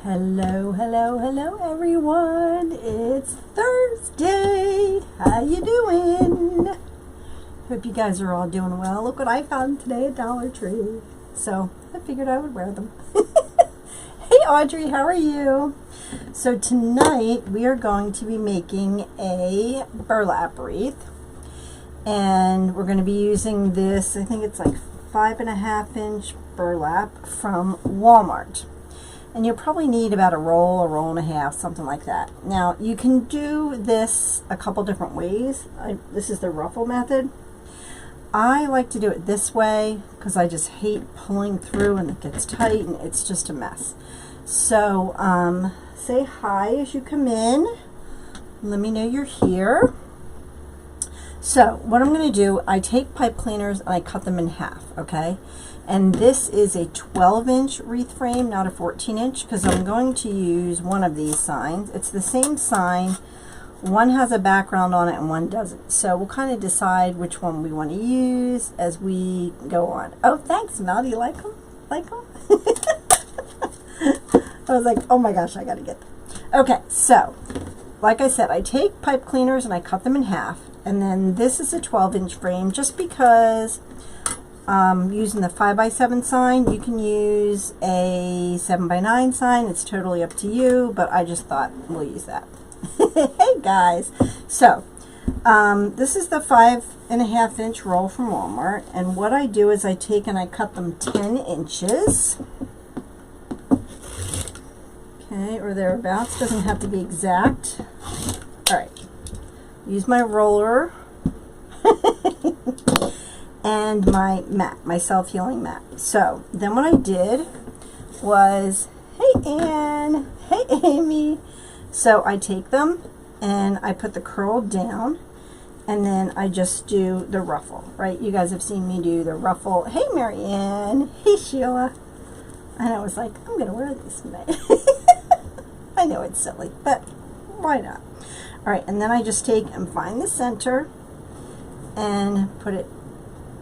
Hello, hello, hello everyone. It's Thursday. How you doing? Hope you guys are all doing well. Look what I found today at Dollar Tree. So I figured I would wear them. Hey Audrey, how are you? So tonight we are going to be making a burlap wreath. And we're going to be using this, I think it's like 5.5-inch burlap from Walmart. And you'll probably need about a roll and a half, something like that. Now, you can do this a couple different ways. This is the ruffle method. I like to do it this way because I just hate pulling through and it gets tight and it's just a mess. So, say hi as you come in. Let me know you're here. So, what I'm going to do, I take pipe cleaners and I cut them in half, okay? And this is a 12-inch wreath frame, not a 14-inch, because I'm going to use one of these signs. It's the same sign. One has a background on it and one doesn't. So we'll kind of decide which one we want to use as we go on. Oh, thanks, Mel. Do you like them? Like them? I was like, oh my gosh, I got to get them. Okay, so like I said, I take pipe cleaners and I cut them in half. And then this is a 12-inch frame just because using the 5x7 sign. You can use a 7x9 sign. It's totally up to you, but I just thought we'll use that. Hey guys. So this is the 5.5-inch roll from Walmart. And what I do is I take and I cut them 10 inches. Okay, or thereabouts. Doesn't have to be exact. All right. Use my roller and my mat, my self-healing mat. So then what I did was, hey Ann, hey Amy. So I take them and I put the curl down and then I just do the ruffle, right? You guys have seen me do the ruffle. Hey Marianne, hey Sheila. And I was like, I'm gonna wear this tonight. I know it's silly, but why not? All right, and then I just take and find the center and put it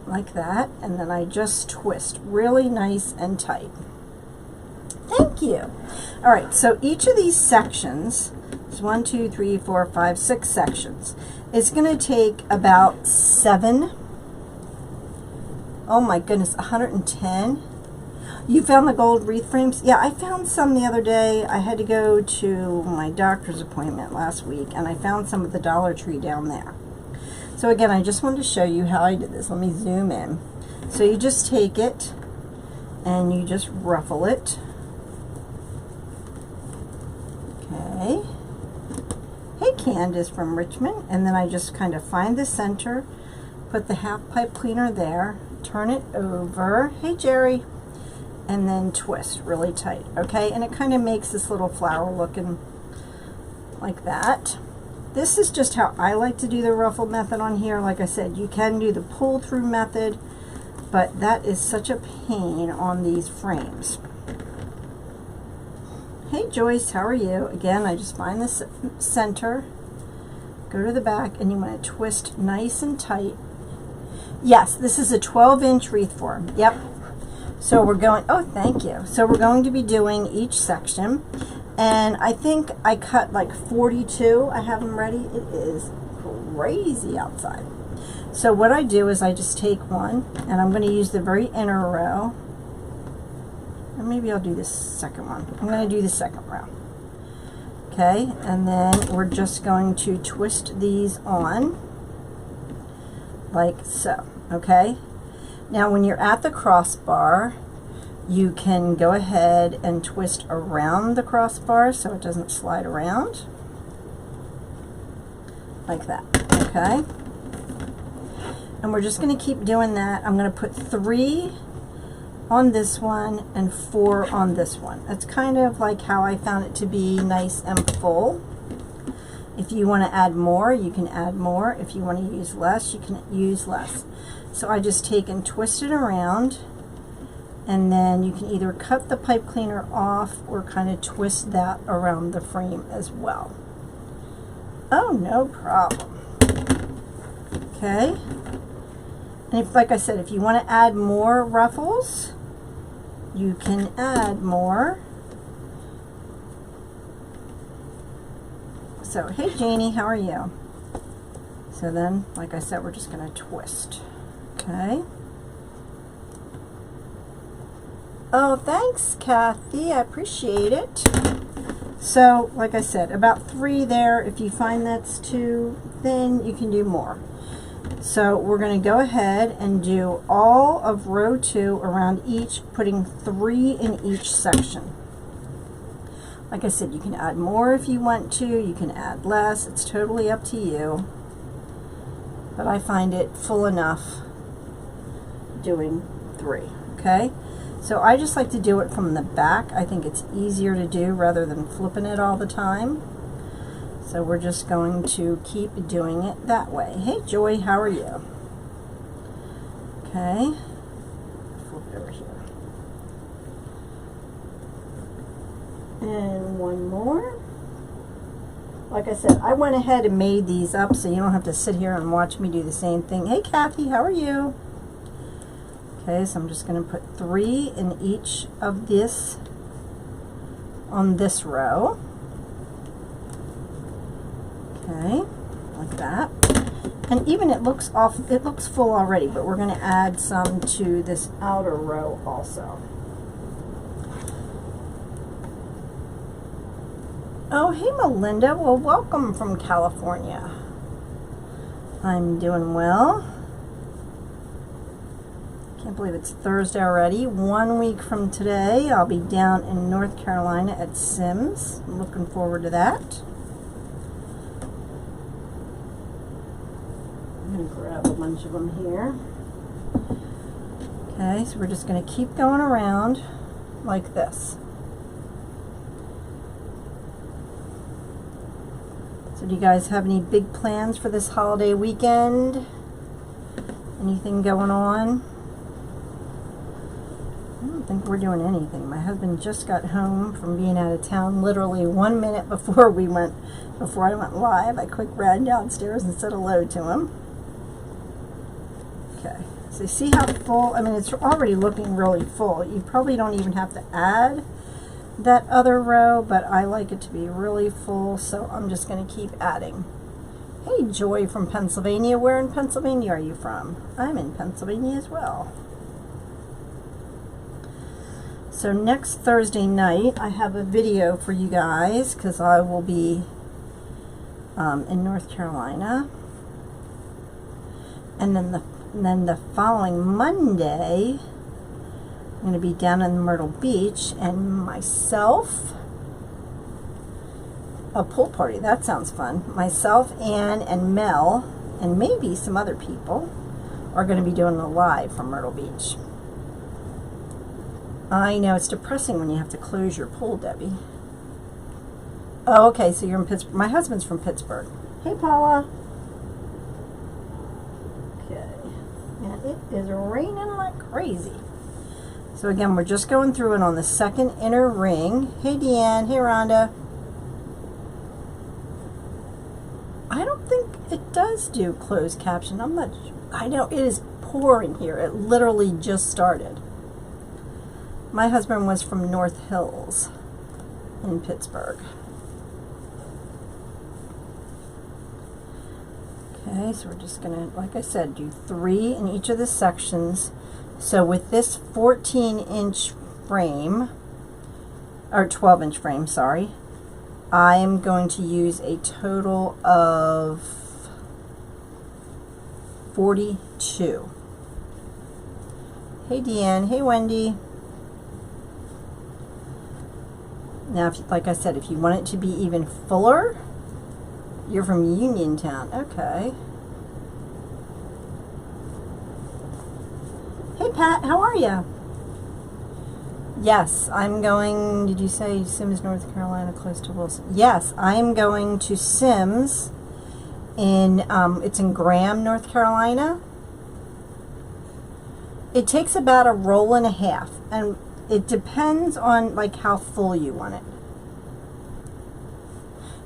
like that, and then I just twist really nice and tight. Thank you. All right, so each of these sections, there's 1, 2, 3, 4, 5, 6 sections. It's going to take about 7, oh my goodness, 110. You found the gold wreath frames? Yeah, I found some the other day. I had to go to my doctor's appointment last week, and I found some at the Dollar Tree down there. So again, I just wanted to show you how I did this. Let me zoom in. So you just take it, and you just ruffle it. Okay. Hey, Candace from Richmond. And then I just kind of find the center, put the half pipe cleaner there, turn it over. Hey, Jerry. And then twist really tight, okay? And it kind of makes this little flower looking like that. This is just how I like to do the ruffle method on here. Like I said, you can do the pull through method, but that is such a pain on these frames. Hey Joyce, how are you? Again, I just find the center, go to the back, and you want to twist nice and tight. Yes, this is a 12-inch wreath form. Yep. So we're going, oh, thank you. So we're going to be doing each section. And I think I cut like 42. I have them ready. It is crazy outside. So what I do is I just take one, and I'm going to use the very inner row. Or maybe I'll do this second one. I'm going to do the second row. Okay, and then we're just going to twist these on like so, okay? Now when you're at the crossbar, you can go ahead and twist around the crossbar so it doesn't slide around. Like that, okay? And we're just going to keep doing that. I'm going to put 3 on this one and 4 on this one. That's kind of like how I found it to be nice and full. If you want to add more, you can add more. If you want to use less, you can use less. So I just take and twist it around, and then you can either cut the pipe cleaner off or kind of twist that around the frame as well. Oh, no problem. Okay. And if, like I said, if you want to add more ruffles, you can add more. So, hey Janie, how are you? So then, like I said, we're just going to twist. Okay. Oh, thanks, Kathy. I appreciate it. So, like I said, about 3 there. If you find that's too thin, you can do more. So we're going to go ahead and do all of row 2 around each, putting 3 in each section. Like I said, you can add more if you want to. You can add less. It's totally up to you. But I find it full enough doing 3. Okay? So I just like to do it from the back. I think it's easier to do rather than flipping it all the time. So we're just going to keep doing it that way. Hey Joy, how are you? Okay. Flip it over here. And one more. Like I said, I went ahead and made these up so you don't have to sit here and watch me do the same thing. Hey Kathy, how are you? Okay, so I'm just going to put 3 in each of this on this row. Okay, like that. And even it looks full already, but we're going to add some to this outer row also. Oh, hey Melinda. Well, welcome from California. I'm doing well. Can't believe it's Thursday already. 1 week from today, I'll be down in North Carolina at Sims. I'm looking forward to that. I'm going to grab a bunch of them here. Okay, so we're just going to keep going around like this. So do you guys have any big plans for this holiday weekend? Anything going on? I don't think we're doing anything. My husband just got home from being out of town literally 1 minute before I went live. I quick ran downstairs and said hello to him. Okay, so you see how full, I mean it's already looking really full. You probably don't even have to add that other row, but I like it to be really full, so I'm just going to keep adding. Hey Joy from Pennsylvania. Where in Pennsylvania are you from? I'm in Pennsylvania as well. So next Thursday night, I have a video for you guys because I will be in North Carolina, and then the following Monday, I'm going to be down in Myrtle Beach, and myself, a pool party. That sounds fun. Myself, Ann, and Mel, and maybe some other people are going to be doing a live from Myrtle Beach. I know, it's depressing when you have to close your pool, Debbie. Oh, okay, so you're in Pittsburgh. My husband's from Pittsburgh. Hey, Paula. Okay, and it is raining like crazy. So again, we're just going through it on the second inner ring. Hey, Deanne. Hey, Rhonda. I don't think it does do closed caption. I'm not, I know it is pouring here. It literally just started. My husband was from North Hills in Pittsburgh. Okay, so we're just gonna, like I said, do 3 in each of the sections. So with this 14-inch frame, or 12-inch frame, sorry, I am going to use a total of 42. Hey Deanne, hey Wendy. Now, like I said, if you want it to be even fuller, you're from Uniontown. Okay. Hey, Pat, how are you? Yes, I'm going, did you say Sims, North Carolina, close to Wilson? Yes, I'm going to Sims in, it's in Graham, North Carolina. It takes about a roll and a half, and it depends on like how full you want it.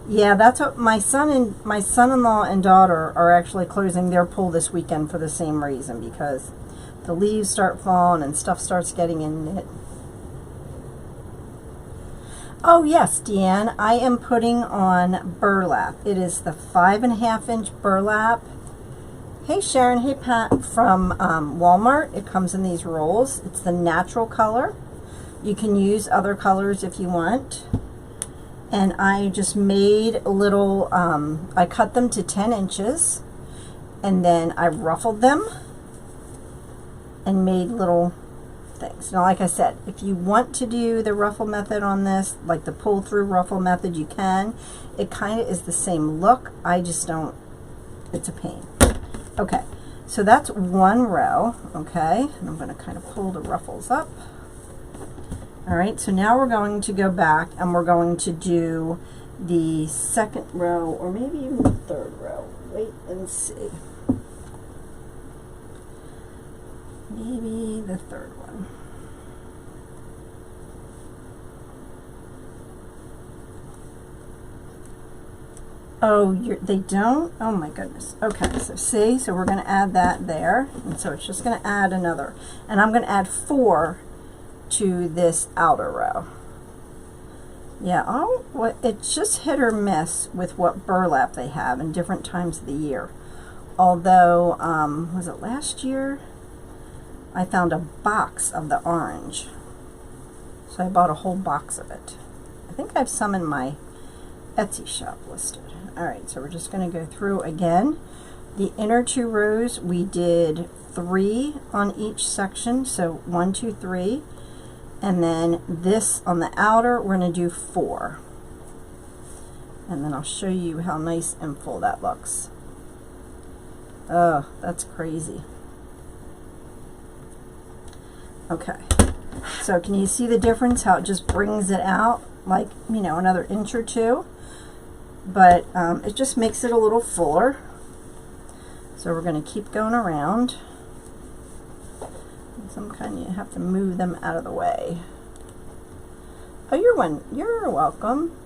Yeah, that's what my son-in-law and daughter are actually closing their pool this weekend for the same reason, because the leaves start falling and stuff starts getting in it. Oh yes, Deanne, I am putting on burlap. It is the 5.5-inch burlap. Hey Sharon, hey Pat, from Walmart. It comes in these rolls. It's the natural color. You can use other colors if you want. And I just made little, I cut them to 10 inches and then I ruffled them and made little things. Now, like I said, if you want to do the ruffle method on this, like the pull through ruffle method, you can. It kind of is the same look. I just don't, it's a pain. Okay, so that's one row, okay? And I'm going to kind of pull the ruffles up. All right, so now we're going to go back and we're going to do the second row, or maybe even the third row. Wait and see. Maybe the third one. Oh, they don't? Oh my goodness. Okay, so see, so we're going to add that there. And so it's just going to add another. And I'm going to add 4 to this outer row. Yeah, oh, it's just hit or miss with what burlap they have in different times of the year. Although, was it last year? I found a box of the orange. So I bought a whole box of it. I think I have some in my Etsy shop listed. Alright, so we're just going to go through again. The inner 2 rows, we did 3 on each section. So 1, 2, 3. And then this on the outer, we're going to do 4. And then I'll show you how nice and full that looks. Oh, that's crazy. Okay, so can you see the difference, how it just brings it out like, you know, another inch or 2? But it just makes it a little fuller. So we're going to keep going around. Some kind, you have to move them out of the way. Oh, you're welcome.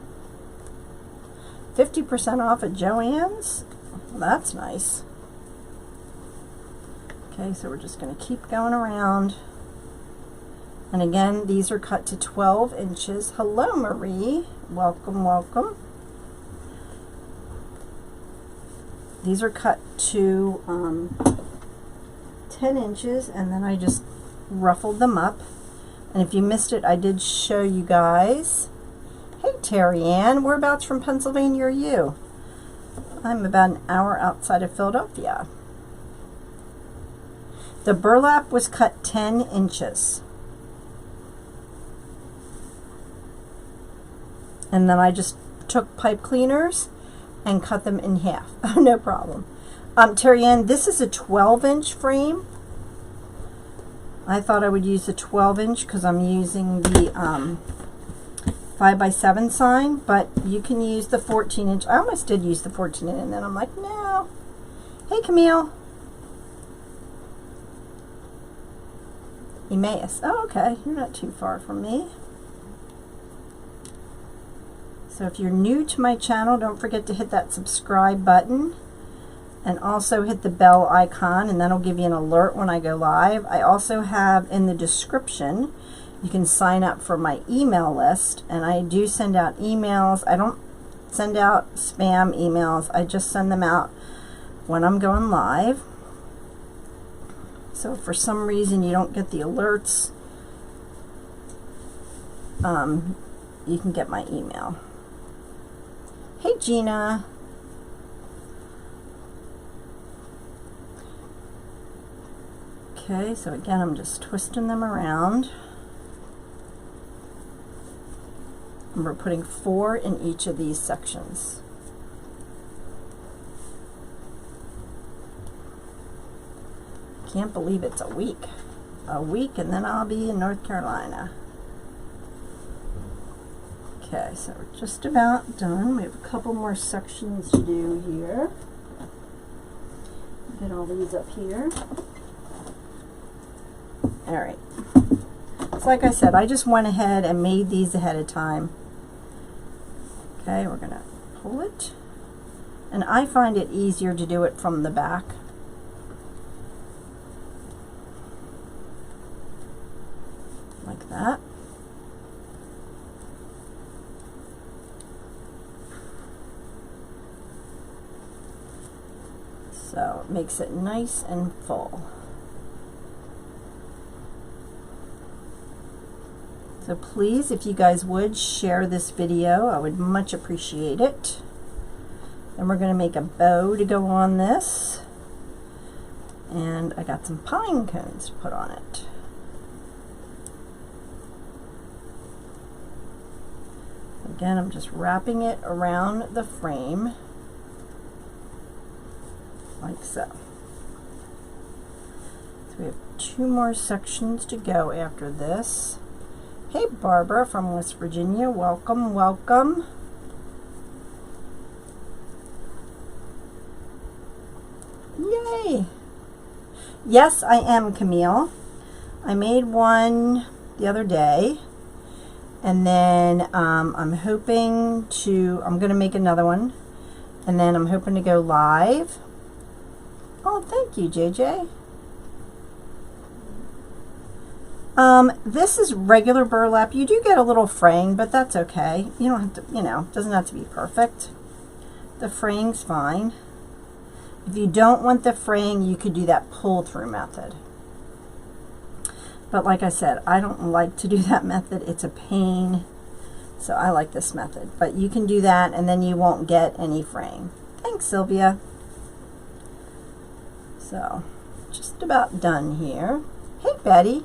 50% off at Joann's? Well, that's nice. Okay, so we're just going to keep going around. And again, these are cut to 12 inches. Hello, Marie. Welcome, welcome. These are cut to 10 inches, and then I just ruffled them up. And if you missed it, I did show you guys. Hey, Terry Ann, whereabouts from Pennsylvania are you? I'm about an hour outside of Philadelphia. The burlap was cut 10 inches. And then I just took pipe cleaners and cut them in half. No problem. Terry Ann, this is a 12-inch frame. I thought I would use the 12-inch because I'm using the 5x7 sign, but you can use the 14-inch. I almost did use the 14-inch, and then I'm like, no. Hey, Camille. Emmaus. Oh, okay. You're not too far from me. So if you're new to my channel, don't forget to hit that subscribe button and also hit the bell icon, and that'll give you an alert when I go live. I also have in the description, you can sign up for my email list, and I do send out emails. I don't send out spam emails. I just send them out when I'm going live. So if for some reason you don't get the alerts, you can get my email. Hey, Gina. Okay, so again, I'm just twisting them around. And we're putting 4 in each of these sections. Can't believe it's a week. A week, and then I'll be in North Carolina. Okay, so we're just about done. We have a couple more sections to do here. Get all these up here. Alright. So like I said, I just went ahead and made these ahead of time. Okay, we're going to pull it. And I find it easier to do it from the back. Like that. So it makes it nice and full. So please, if you guys would share this video, I would much appreciate it. And we're going to make a bow to go on this. And I got some pine cones to put on it. Again, I'm just wrapping it around the frame, like so. So we have 2 more sections to go after this. Hey Barbara from West Virginia, welcome, welcome. Yay! Yes, I am, Camille. I made one the other day, and then I'm going to make another one, and then I'm hoping to go live. Oh, thank you, JJ. This is regular burlap. You do get a little fraying, but that's okay. You don't have to, it doesn't have to be perfect. The fraying's fine. If you don't want the fraying, you could do that pull-through method. But like I said, I don't like to do that method. It's a pain. So I like this method. But you can do that, and then you won't get any fraying. Thanks, Sylvia. So, just about done here. Hey, Betty.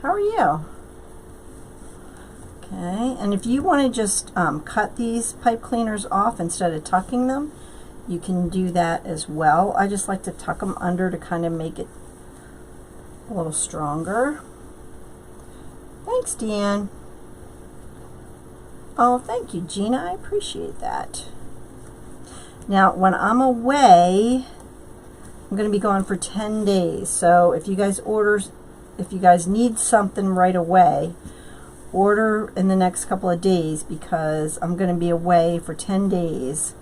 How are you? Okay, and if you want to just cut these pipe cleaners off instead of tucking them, you can do that as well. I just like to tuck them under to kind of make it a little stronger. Thanks, Deanne. Oh, thank you, Gina. I appreciate that. Now, when I'm away, I'm going to be gone for 10 days. So if you guys need something right away, order in the next couple of days, because I'm going to be away for 10 days.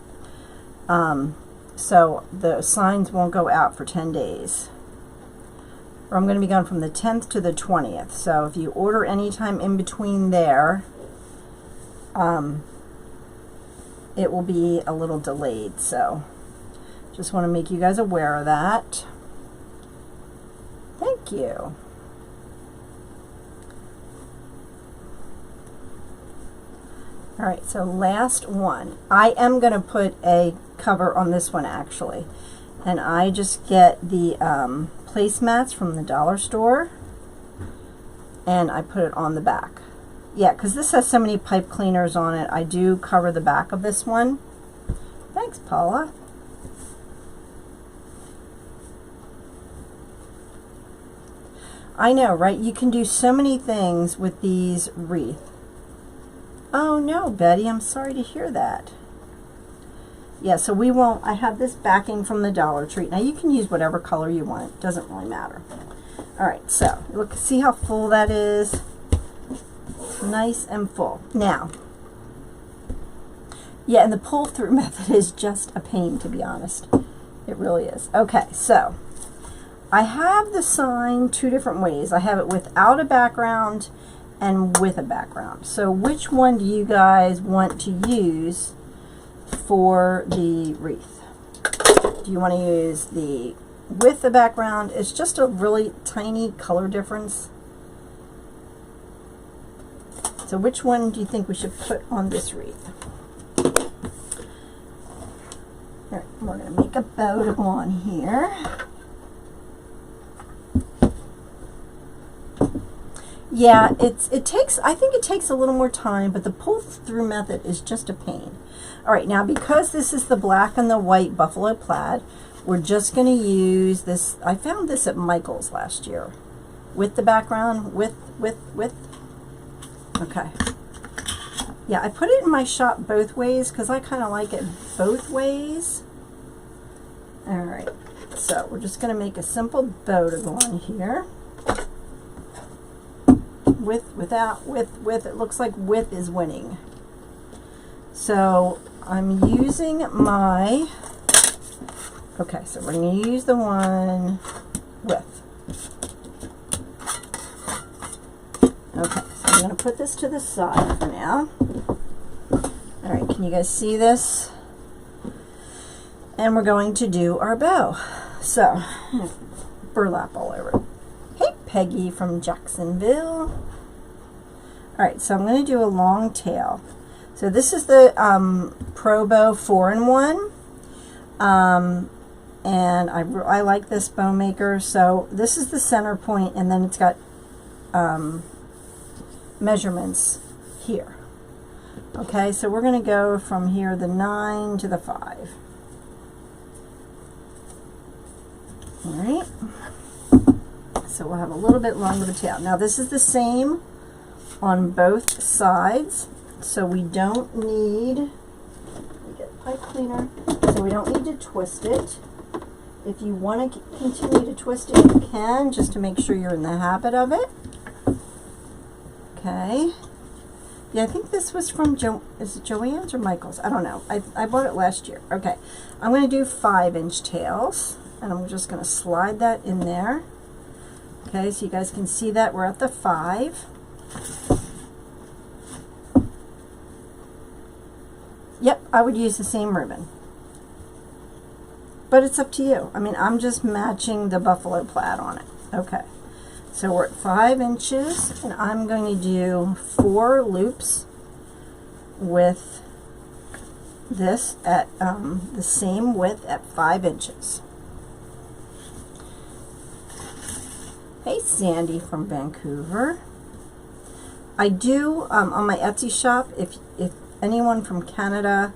So the signs won't go out for 10 days. Or I'm going to be gone from the 10th to the 20th. So if you order anytime in between there, it will be a little delayed. So just want to make you guys aware of that. Thank you. All right, so last one. I am going to put a cover on this one, actually. And I just get the placemats from the dollar store, and I put it on the back. Yeah, because this has so many pipe cleaners on it, I do cover the back of this one. Thanks, Paula. I know, right? You can do so many things with these wreaths. Oh no, Betty, I'm sorry to hear that. Yeah, so we won't, I have this backing from the Dollar Tree. Now you can use whatever color you want, it doesn't really matter. All right, so look, see how full that is? Nice and full. Now, yeah, and the pull-through method is just a pain, to be honest. It really is. Okay, so I have the sign 2 different ways. I have it without a background and with a background. So which one do you guys want to use for the wreath? Do you want to use the with the background? It's just a really tiny color difference. So which one do you think we should put on this wreath? All right, we're going to make a bow to go on here. Yeah, I think it takes a little more time, but the pull-through method is just a pain. All right, now because this is the black and the white buffalo plaid, we're just going to use this. I found this at Michael's last year. With the background, with. Okay. Yeah, I put it in my shop both ways because I kind of like it both ways. All right, so we're just going to make a simple bow to go on here. With, without, with, it looks like with is winning. So I'm using my, okay, so we're going to use the one with. Okay, so I'm going to put this to the side for now. All right, can you guys see this? And we're going to do our bow. So, burlap all over it. Hey, Peggy from Jacksonville. Alright, so I'm going to do a long tail. So this is the Pro Bow 4-in-1. And I like this bow maker. So this is the center point, and then it's got measurements here. Okay, so we're going to go from here, the 9 to the 5. Alright, so we'll have a little bit longer of a tail. Now this is the same on both sides, so we don't need, let me get a pipe cleaner, so we don't need to twist it. If you want to continue to twist it, you can, just to make sure you're in the habit of it. Okay. Yeah, I think this was from is it Joann's or Michael's? I don't know. I bought it last year. Okay. I'm going to do 5-inch tails, and I'm just going to slide that in there. Okay, so you guys can see that we're at the 5. Yep, I would use the same ribbon. But it's up to you. I mean, I'm just matching the buffalo plaid on it. Okay, so we're at 5 inches, and I'm going to do 4 loops with this at the same width at 5 inches. Hey, Sandy from Vancouver. I do, on my Etsy shop, if anyone from Canada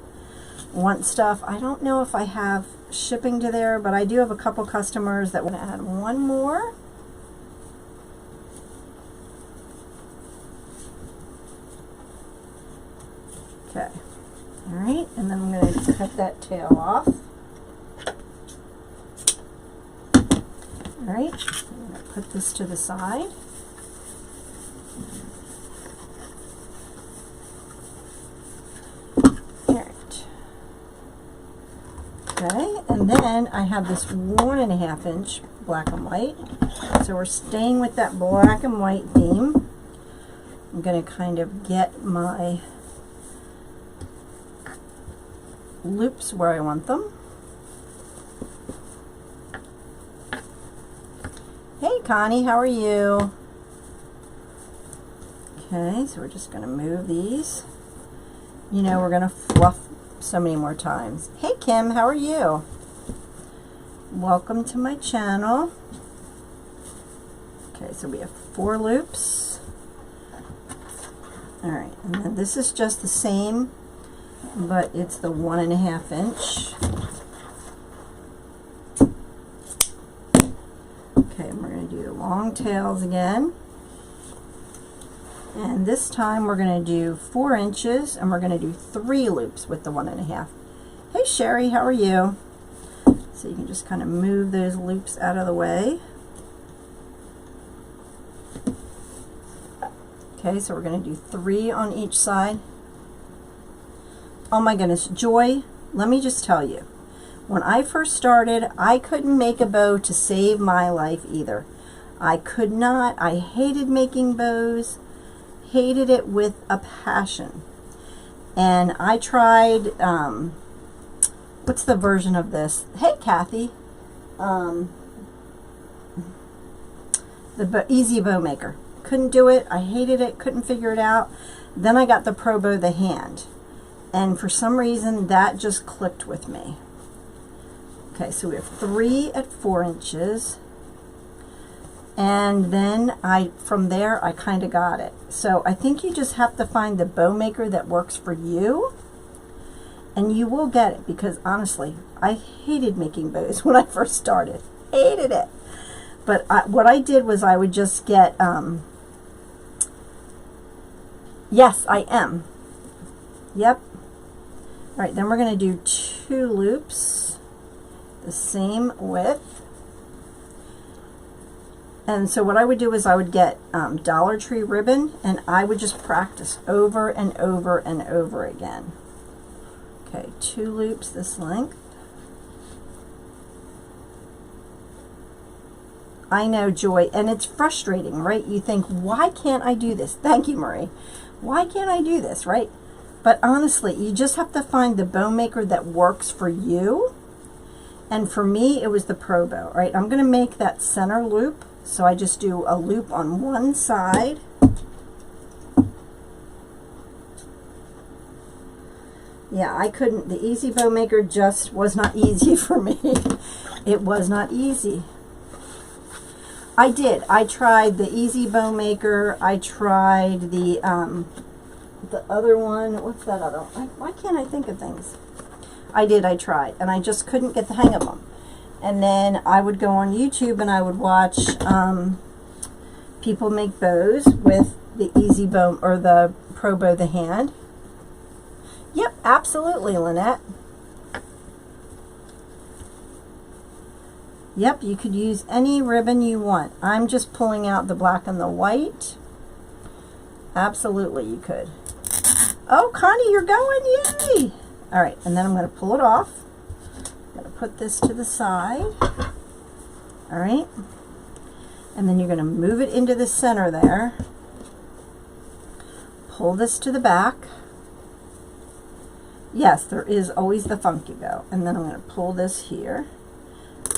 wants stuff, I don't know if I have shipping to there, but I do have a couple customers that want to add one more. Okay. Alright, and then I'm going to cut that tail off. Alright, I'm going to put this to the side. Alright. Okay, and then I have this 1.5 inch black and white. So we're staying with that black and white theme. I'm going to kind of get my loops where I want them. Hey Connie, how are you? Okay, so we're just going to move these. You know, we're going to fluff so many more times. Hey Kim, how are you? Welcome to my channel. Okay, so we have 4 loops. Alright, and then this is just the same, but it's the 1.5 inch. Okay, and we're going to do the long tails again. And this time we're going to do 4 inches, and we're going to do 3 loops with the 1.5. Hey Sherry, how are you? So you can just kind of move those loops out of the way. Okay, so we're going to do 3 on each side. Oh my goodness, Joy, let me just tell you, when I first started, I couldn't make a bow to save my life either. I could not. I hated making bows, hated it with a passion. And I tried, what's the version of this? Hey Kathy, the Easy Bow Maker. Couldn't do it. I hated it, couldn't figure it out. Then I got the Pro Bow the hand, and for some reason that just clicked with me. Okay, so we have 3 at 4 inches, and then from there I kind of got it. So I think you just have to find the bow maker that works for you, and you will get it, because honestly, I hated making bows when I first started. Hated it. But what I did was I would just get, yes, I am. Yep. All right, then we're going to do 2 loops, the same width. And so what I would do is I would get Dollar Tree ribbon, and I would just practice over and over and over again. Okay, 2 loops this length. I know, Joy, and it's frustrating, right? You think, why can't I do this? Thank you, Marie. Why can't I do this, right? But honestly, you just have to find the bow maker that works for you, And for me, it was the Pro Bow. All right, I'm going to make that center loop. So I just do a loop on one side. Yeah, I couldn't. The Easy Bow Maker just was not easy for me. It was not easy. I did. I tried the Easy Bow Maker. I tried the other one. What's that other one? Why can't I think of things? I tried, and I just couldn't get the hang of them. And then I would go on YouTube and I would watch people make bows with the Easy Bow or the Pro Bow the hand. Yep, absolutely, Lynette. Yep, you could use any ribbon you want. I'm just pulling out the black and the white. Absolutely, you could. Oh, Connie, you're going, yay! All right, and then I'm going to pull it off. I'm going to put this to the side. All right, and then you're going to move it into the center there. Pull this to the back. Yes, there is always the funky bow. And then I'm going to pull this here,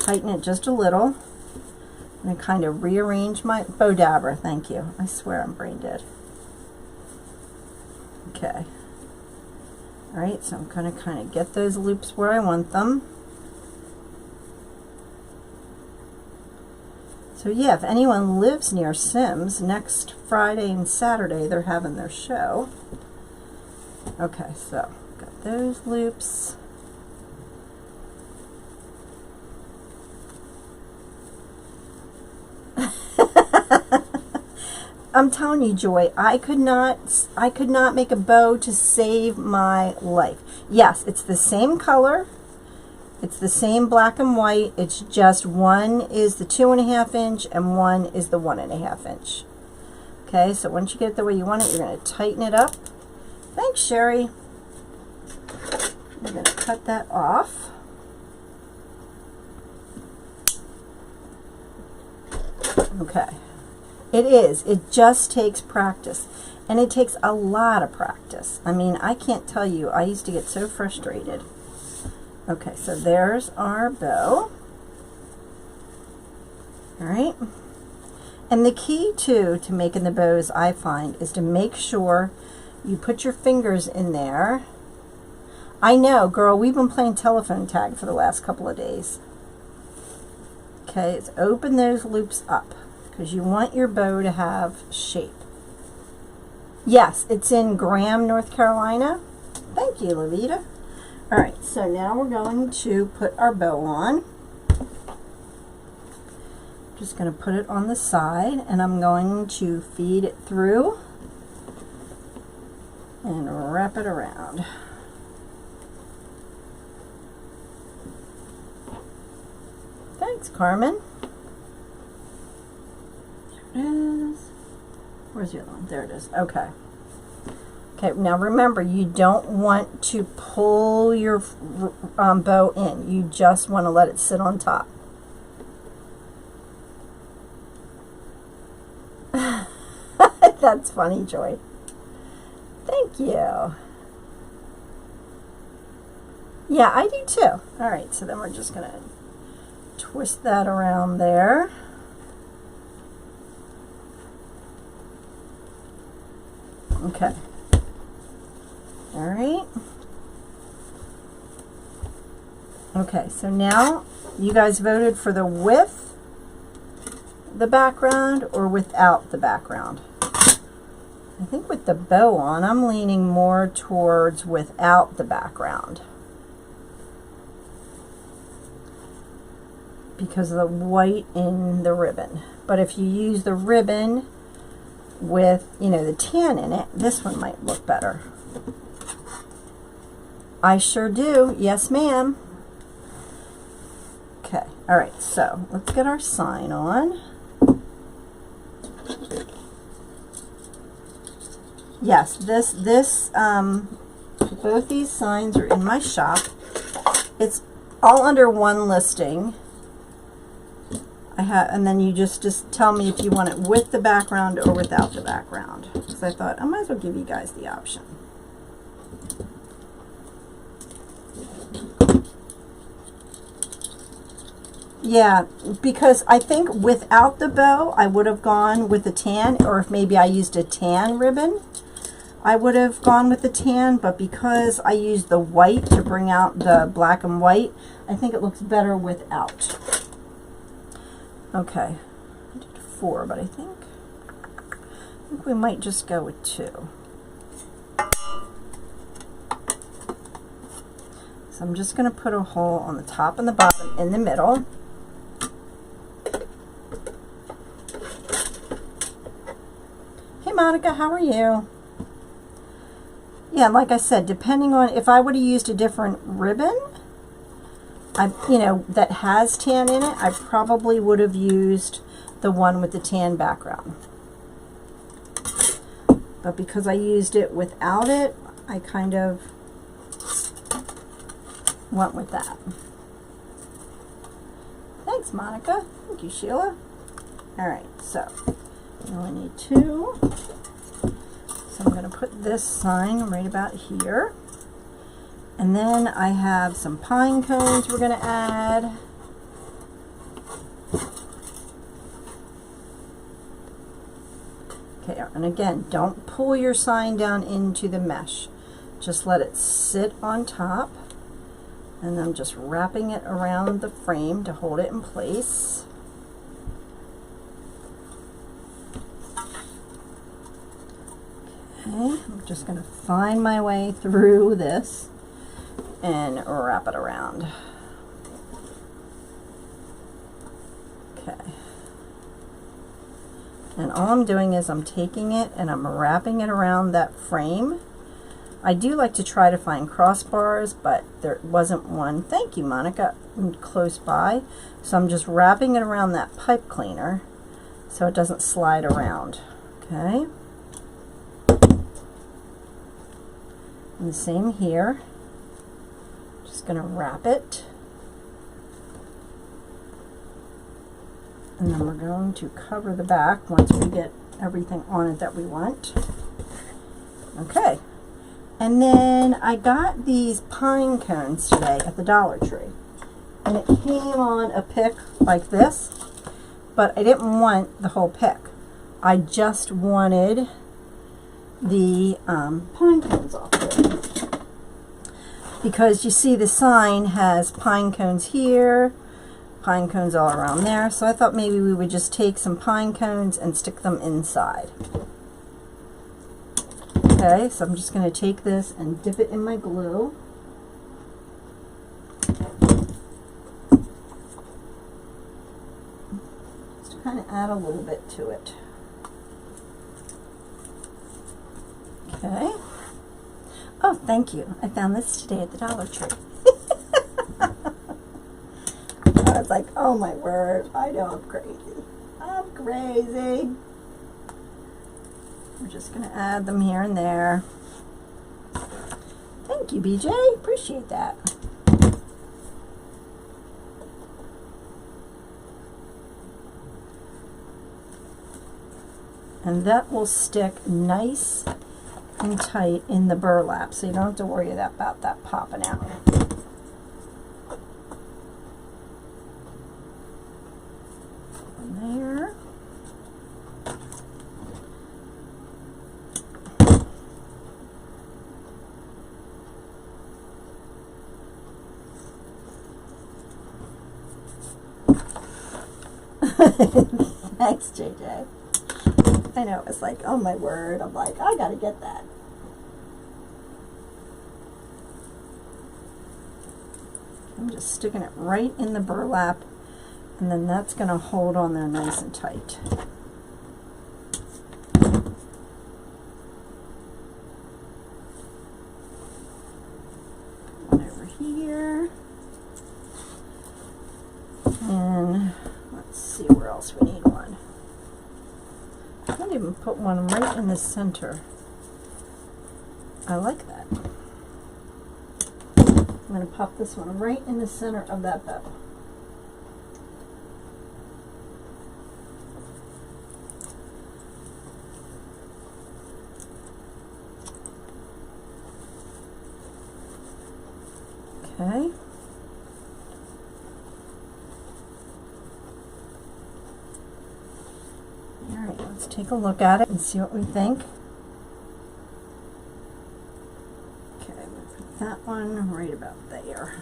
tighten it just a little, and kind of rearrange my bow dabber. Thank you. I swear I'm brain dead. Okay. All right, so I'm going to kind of get those loops where I want them. So yeah, if anyone lives near Sims, next Friday and Saturday they're having their show. Okay, so got those loops. I'm telling you, Joy, I could not make a bow to save my life. Yes, it's the same color. It's the same black and white. It's just one is the 2.5 inch and one is the 1.5 inch. Okay, so once you get it the way you want it, you're going to tighten it up. Thanks, Sherry. We're going to cut that off. Okay. It just takes practice, and it takes a lot of practice. I mean, I can't tell you, I used to get so frustrated. Okay, so there's our bow. All right, and the key to making the bows, I find, is to make sure you put your fingers in there. I know, girl, we've been playing telephone tag for the last couple of days. Okay, let's open those loops up, because you want your bow to have shape. Yes, it's in Graham, North Carolina. Thank you, Levita. All right, so now we're going to put our bow on. Just going to put it on the side, and I'm going to feed it through and wrap it around. Thanks, Carmen. There it is. Where's the other one? There it is. Okay. Okay, now remember, you don't want to pull your bow in. You just want to let it sit on top. That's funny, Joy. Thank you. Yeah, I do too. All right, so then we're just going to twist that around there. Okay. All right. Okay, so now you guys voted for the with the background or without the background. I think with the bow on, I'm leaning more towards without the background, because of the white in the ribbon. But if you use the ribbon with, you know, the tan in it, this one might look better. I sure do. Yes, ma'am. Okay. All right. So let's get our sign on. Yes, both these signs are in my shop. It's all under one listing. And then you just tell me if you want it with the background or without the background. Because I thought I might as well give you guys the option. Yeah, because I think without the bow, I would have gone with the tan, or if maybe I used a tan ribbon, I would have gone with the tan, but because I used the white to bring out the black and white, I think it looks better without. Okay, I did 4, but I think we might just go with 2. So I'm just going to put a hole on the top and the bottom in the middle. Hey Monica, how are you? Yeah, like I said, depending on if I would have used a different ribbon, that has tan in it, I probably would have used the one with the tan background. But because I used it without it, I kind of went with that. Thanks, Monica. Thank you, Sheila. All right, so we only need 2. So I'm going to put this sign right about here. And then I have some pine cones we're going to add. Okay, and again, don't pull your sign down into the mesh. Just let it sit on top. And I'm just wrapping it around the frame to hold it in place. Okay, I'm just going to find my way through this and wrap it around. Okay. And all I'm doing is I'm taking it and I'm wrapping it around that frame. I do like to try to find crossbars, but there wasn't one. Thank you, Monica, close by. So I'm just wrapping it around that pipe cleaner so it doesn't slide around. Okay. And the same here. Just going to wrap it. And then we're going to cover the back once we get everything on it that we want. Okay. And then I got these pine cones today at the Dollar Tree. And it came on a pick like this, but I didn't want the whole pick. I just wanted the pine cones off there. Because you see the sign has pine cones here, pine cones all around there. So I thought maybe we would just take some pine cones and stick them inside. Okay, so I'm just going to take this and dip it in my glue. Just to kind of add a little bit to it. Okay. Oh, thank you. I found this today at the Dollar Tree. I was like, oh my word, I know I'm crazy. I'm crazy. We're just going to add them here and there. Thank you, BJ. Appreciate that. And that will stick nice and tight in the burlap, so you don't have to worry about that popping out. There. Thanks, JJ. I know, it's like, oh my word. I'm like, I gotta get that. I'm just sticking it right in the burlap, and then that's gonna hold on there nice and tight. One over here. And let's see where else we need one. I might even put one right in the center. I like that. I'm going to pop this one right in the center of that bow. Okay. let's take a look at it and see what we think. Okay, I'm going to put that one right about there.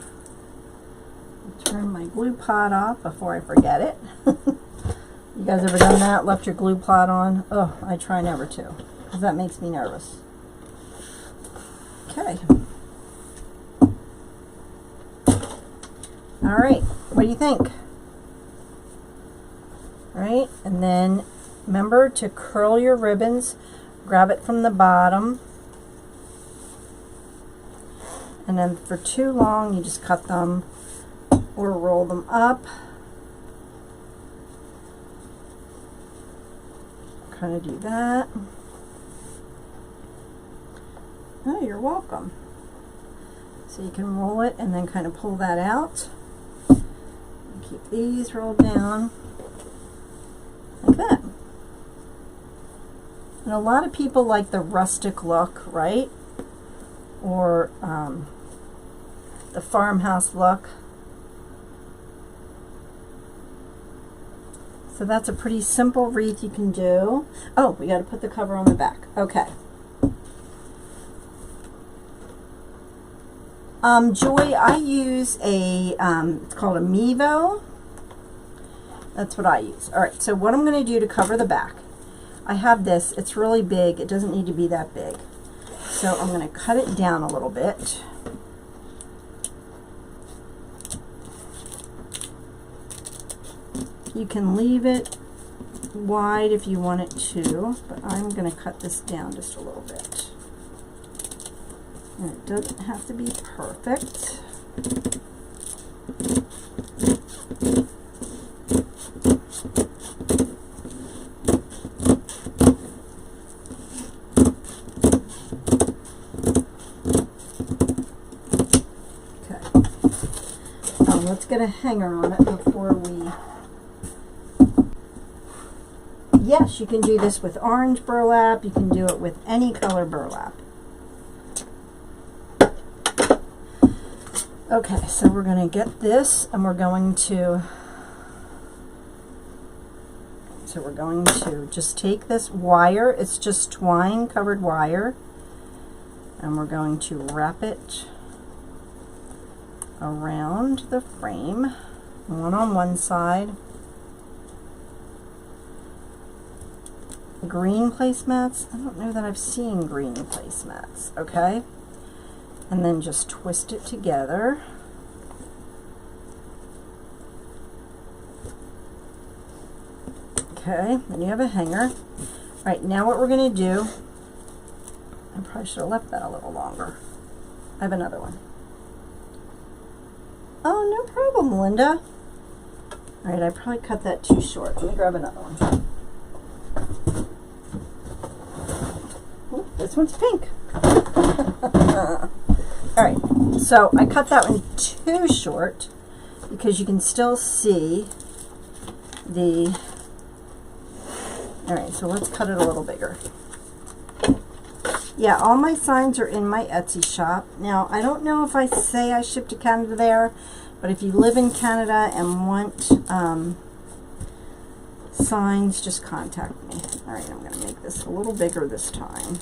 I'll turn my glue pot off before I forget it. You guys ever done that? Left your glue pot on? Oh, I try never to, because that makes me nervous. Okay. All right, what do you think? All right, and then remember to curl your ribbons, grab it from the bottom, and then for too long you just cut them or roll them up. Kind of do that. Oh, you're welcome. So you can roll it and then kind of pull that out. Keep these rolled down like that. And a lot of people like the rustic look, right? Or the farmhouse look. So that's a pretty simple wreath you can do. Oh, we got to put the cover on the back. Okay. Joy, I use a, it's called a Mevo. That's what I use. All right, so what I'm going to do to cover the back, I have this. It's really big. It doesn't need to be that big. So I'm going to cut it down a little bit. You can leave it wide if you want it to, but I'm going to cut this down just a little bit. And it doesn't have to be perfect. Okay. Let's get a hanger on it before we... Yes, you can do this with orange burlap. You can do it with any color burlap. Okay, so we're going to get this and we're going to just take this wire, it's just twine covered wire, and we're going to wrap it around the frame, one on one side. Green placemats, I don't know that I've seen green placemats, okay? And then just twist it together. Okay, then you have a hanger. All right, now what we're going to do, I probably should have left that a little longer. I have another one. Oh, no problem, Linda. All right, I probably cut that too short. Let me grab another one. Ooh, this one's pink. All right, so I cut that one too short because you can still see the... All right, so let's cut it a little bigger. Yeah, all my signs are in my Etsy shop. Now, I don't know if I say I ship to Canada there, but if you live in Canada and want signs, just contact me. All right, I'm going to make this a little bigger this time.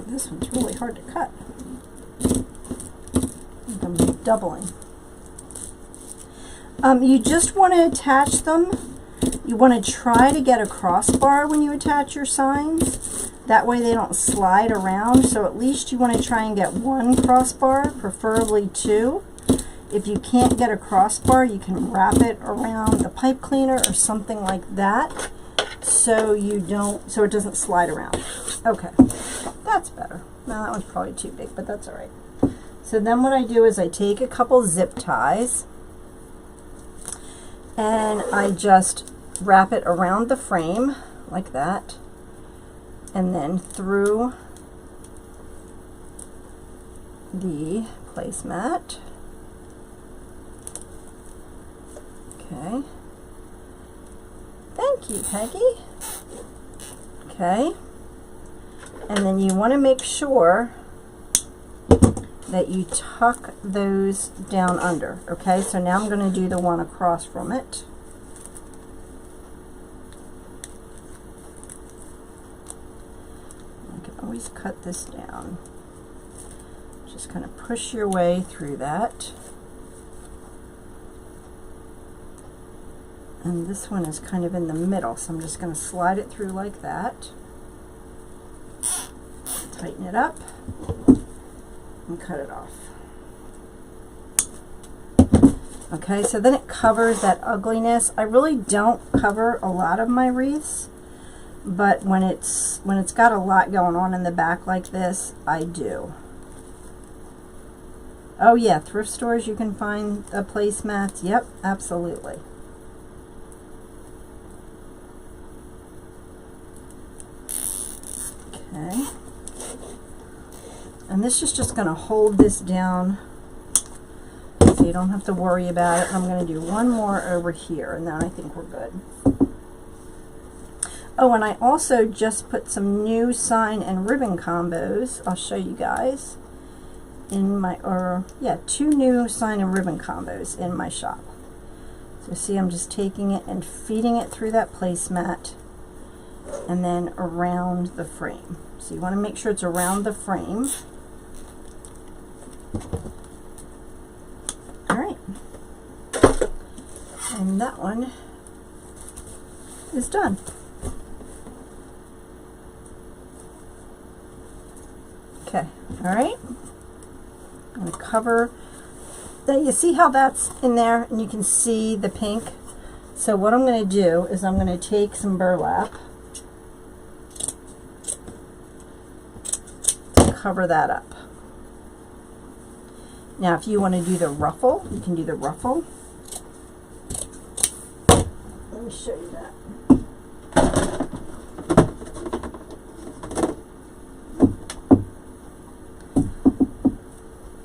This one's really hard to cut. I'm doubling. You just want to attach them. You want to try to get a crossbar when you attach your signs. That way they don't slide around. So at least you want to try and get one crossbar, preferably two. If you can't get a crossbar, you can wrap it around the pipe cleaner or something like that, so it doesn't slide around. Okay, that's better. No, that one's probably too big, but that's all right. So then what I do is I take a couple zip ties and I just wrap it around the frame like that, and then through the placemat. Okay. Thank you, Peggy. Okay. And then you want to make sure that you tuck those down under. Okay, so now I'm going to do the one across from it. You can always cut this down. Just kind of push your way through that. And this one is kind of in the middle, so I'm just going to slide it through like that. Tighten it up and cut it off. Okay, so then it covers that ugliness. I really don't cover a lot of my wreaths, but when it's got a lot going on in the back like this, I do. Oh yeah, thrift stores you can find placemats. Yep, absolutely. Okay. And this is just going to hold this down so you don't have to worry about it. I'm going to do one more over here and then I think we're good. Oh, and I also just put some new sign and ribbon combos. I'll show you guys in my, two new sign and ribbon combos in my shop. So see, I'm just taking it and feeding it through that placemat and then around the frame. So you want to make sure it's around the frame. All right. And that one is done. Okay, all right. I'm going to cover that. You see how that's in there and you can see the pink? So what I'm going to do is I'm going to take some burlap to cover that up. Now if you want to do the ruffle, you can do the ruffle. Let me show you that.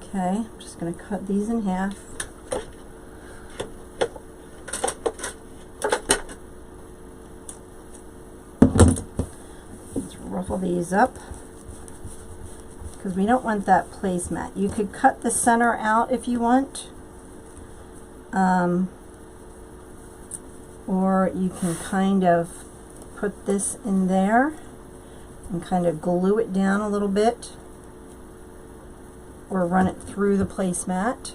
Okay, I'm just going to cut these in half. Let's ruffle these up because we don't want that placemat. You could cut the center out if you want, or you can kind of put this in there and kind of glue it down a little bit, or run it through the placemat.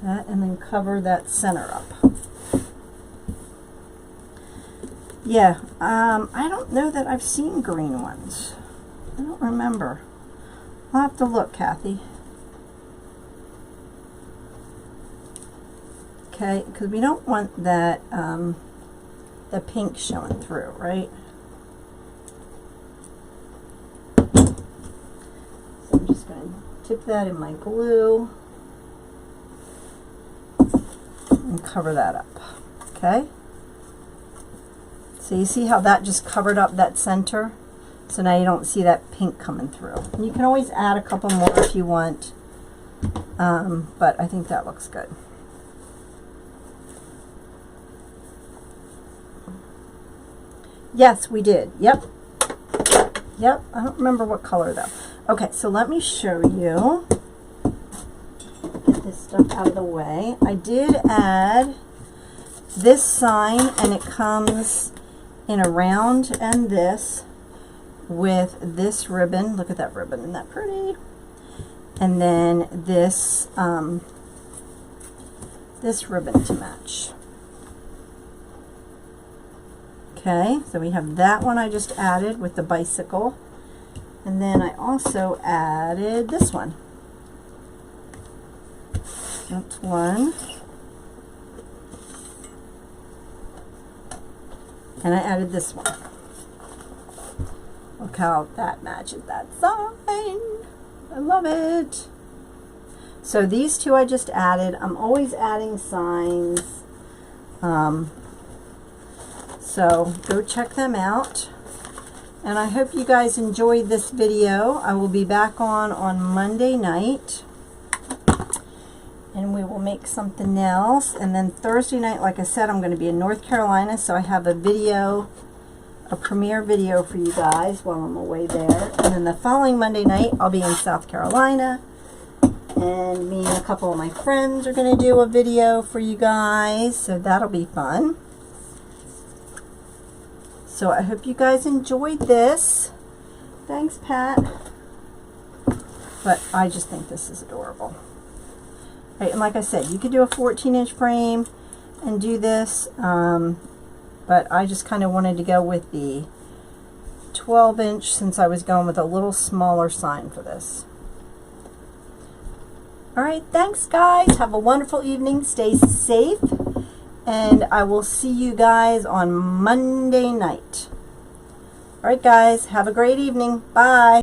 That, and then cover that center up. Yeah, I don't know that I've seen green ones. I don't remember. I'll have to look, Kathy. Okay, because we don't want that the pink showing through, right? So I'm just going to dip that in my glue and cover that up. Okay. So you see how that just covered up that center? So now you don't see that pink coming through. And you can always add a couple more if you want, but I think that looks good. Yes, we did. Yep. Yep. I don't remember what color though. Okay, so let me show you. Get this stuff out of the way. I did add this sign, and it comes in a round and this with this ribbon. Look at that ribbon. Isn't that pretty? And then this this ribbon to match. Okay, so we have that one I just added with the bicycle, and then I also added this one. That's one. And I added this one. Look how that matches that sign. I love it. So these two I just added. I'm always adding signs. So go check them out. And I hope you guys enjoyed this video. I will be back on Monday night. And we will make something else. And then Thursday night, like I said, I'm going to be in North Carolina. So I have a video, a premiere video for you guys while I'm away there. And then the following Monday night, I'll be in South Carolina. And me and a couple of my friends are going to do a video for you guys. So that'll be fun. So I hope you guys enjoyed this. Thanks, Pat. But I just think this is adorable. Right, and like I said, you could do a 14-inch frame and do this. But I just kind of wanted to go with the 12-inch since I was going with a little smaller sign for this. Alright, thanks guys. Have a wonderful evening. Stay safe. And I will see you guys on Monday night. Alright guys, have a great evening. Bye.